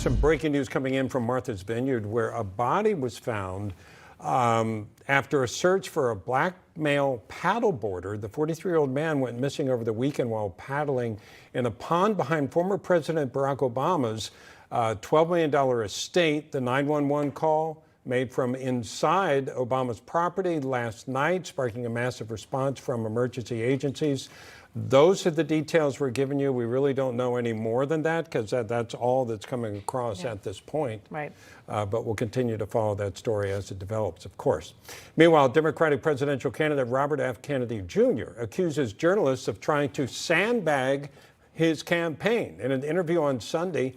Some breaking news coming in from Martha's Vineyard, where a body was found after a search for a black male paddleboarder. The 43-year-old man went missing over the weekend while paddling in a pond behind former President Barack Obama's $12 million estate. The 911 call made from inside Obama's property last night, sparking a massive response from emergency agencies. Those are the details we're giving you. We really don't know any more than that because that's all that's coming across at this point. Right. But we'll continue to follow that story as it develops, of course. Meanwhile, Democratic presidential candidate Robert F. Kennedy Jr. accuses journalists of trying to sandbag his campaign. In an interview on Sunday,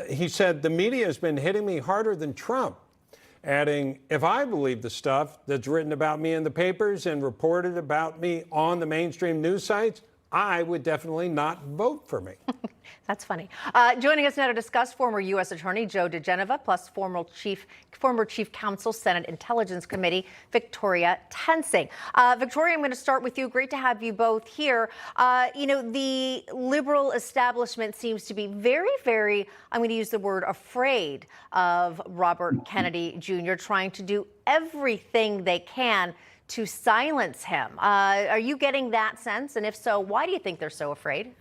he said, "The media has been hitting me harder than Trump," adding, "If I believe the stuff that's written about me in the papers and reported about me on the mainstream news sites, I would definitely not vote for me." That's funny. Joining us now to discuss, former U.S. Attorney Joe diGenova, plus former Chief Counsel, Senate Intelligence Committee, Victoria Toensing. Victoria, I'm going to start with you. Great to have you both here. You know, the liberal establishment seems to be very, I'm going to use the word afraid of Robert Kennedy Jr., trying to do everything they can to silence him. Are you getting that sense? And if so, why do you think they're so afraid?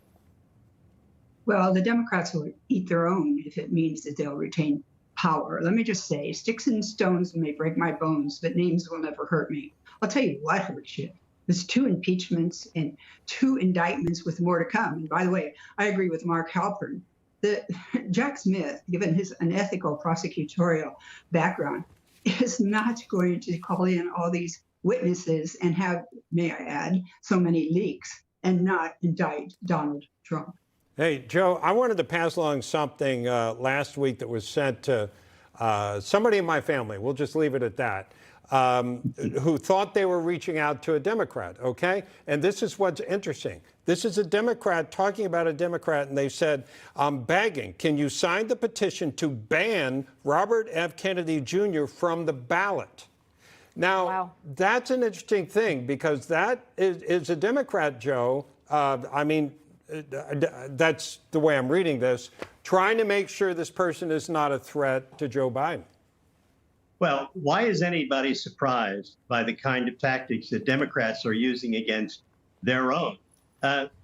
Well, the Democrats will eat their own if it means that they'll retain power. Let me just say, sticks and stones may break my bones, but names will never hurt me. I'll tell you what hurts you. There's 2 impeachments and 2 indictments with more to come. And by the way, I agree with Mark Halpern that Jack Smith, given his unethical prosecutorial background, is not going to call in all these witnesses and have, may I add, so many leaks and not indict Donald Trump. Hey, Joe, I wanted to pass along something last week that was sent to somebody in my family, we'll just leave it at that, who thought they were reaching out to a Democrat, okay? And this is what's interesting. This is a Democrat talking about a Democrat, and they said, "I'm begging, can you sign the petition to ban Robert F. Kennedy Jr. from the ballot?" Now, That's an interesting thing because that is a Democrat, Joe. I mean, that's the way I'm reading this, trying to make sure this person is not a threat to Joe Biden. Well, why is anybody surprised by the kind of tactics that Democrats are using against their own?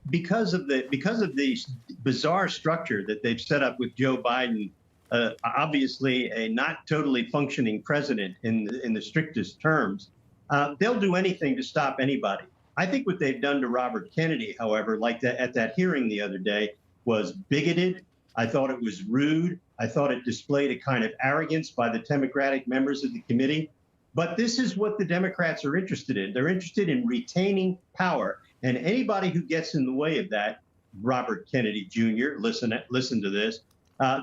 Because of the bizarre structure that they've set up with Joe Biden, obviously a not totally functioning president in the strictest terms, they'll do anything to stop anybody. I think what they've done to Robert Kennedy, however, like that at that hearing the other day, was bigoted. I thought it was rude. I thought it displayed a kind of arrogance by the Democratic members of the committee. But this is what the Democrats are interested in. They're interested in retaining power. And anybody who gets in the way of that, Robert Kennedy Jr., listen to this,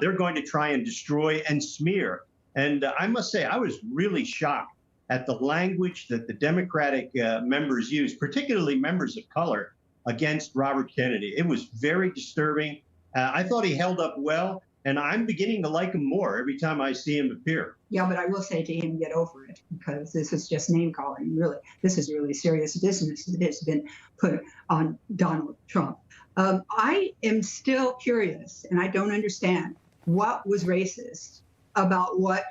they're going to try and destroy and smear. And I must say, I was really shocked at the language that the Democratic members used, particularly members of color, against Robert Kennedy. It was very disturbing. I thought he held up well, and I'm beginning to like him more every time I see him appear. Yeah, but I will say to him, get over it, because this is just name calling. Really, this is really serious business that has been put on Donald Trump. I am still curious, and I don't understand what was racist about what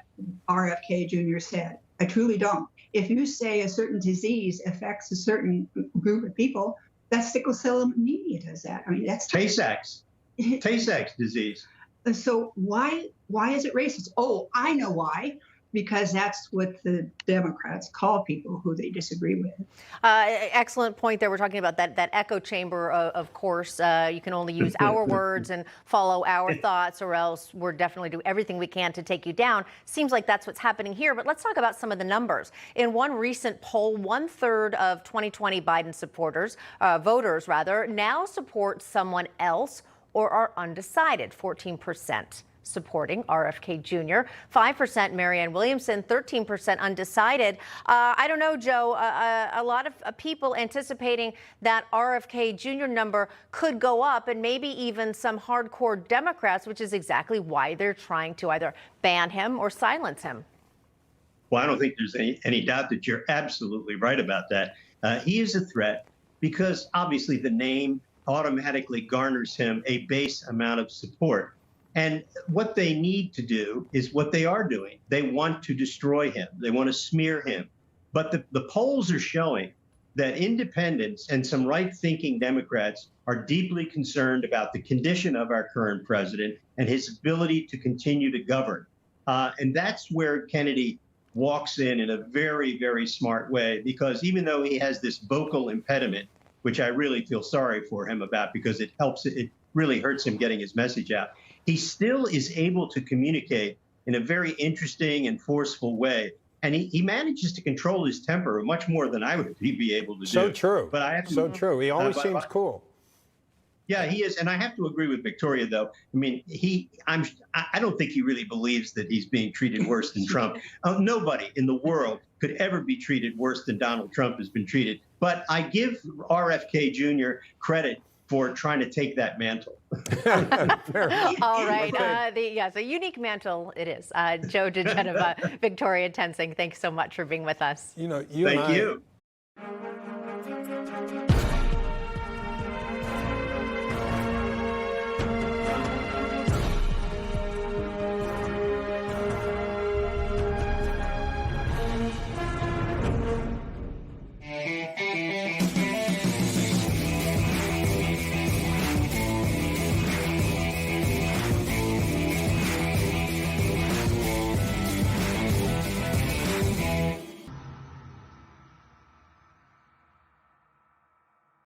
RFK Jr. said. I truly don't. If you say a certain disease affects a certain group of people, that's sickle cell anemia does that. I mean, that's Tay-Sachs disease. So why is it racist? Oh, I know why. Because that's what the Democrats call people who they disagree with. Excellent point there. We're talking about that echo chamber, of course. You can only use our words and follow our thoughts, or else we're definitely do everything we can to take you down. Seems like that's what's happening here. But let's talk about some of the numbers. In one recent poll, 1/3 of 2020 Biden supporters, voters rather, now support someone else or are undecided, 14%. Supporting RFK Jr., 5% Marianne Williamson, 13% undecided. I don't know, Joe, a lot of people anticipating that RFK Jr. number could go up, and maybe even some hardcore Democrats, which is exactly why they're trying to either ban him or silence him. Well, I don't think there's any doubt that you're absolutely right about that. He is a threat because obviously the name automatically garners him a base amount of support. And what they need to do is what they are doing. They want to destroy him. They want to smear him. But the polls are showing that independents and some right-thinking Democrats are deeply concerned about the condition of our current president and his ability to continue to govern. And that's where Kennedy walks in a very, very smart way, because even though he has this vocal impediment, which I really feel sorry for him about because it really hurts him getting his message out, he still is able to communicate in a very interesting and forceful way. And he manages to control his temper much more than I would be able to do. So true. But I have to, so true. He always seems cool. Yeah, he is. And I have to agree with Victoria, though. I mean, I don't think he really believes that he's being treated worse than Trump. Nobody in the world could ever be treated worse than Donald Trump has been treated. But I give RFK Jr. credit for trying to take that mantle. All right. Yes, a unique mantle it is. Joe diGenova, Victoria Toensing, thanks so much for being with us. You know, Thank you.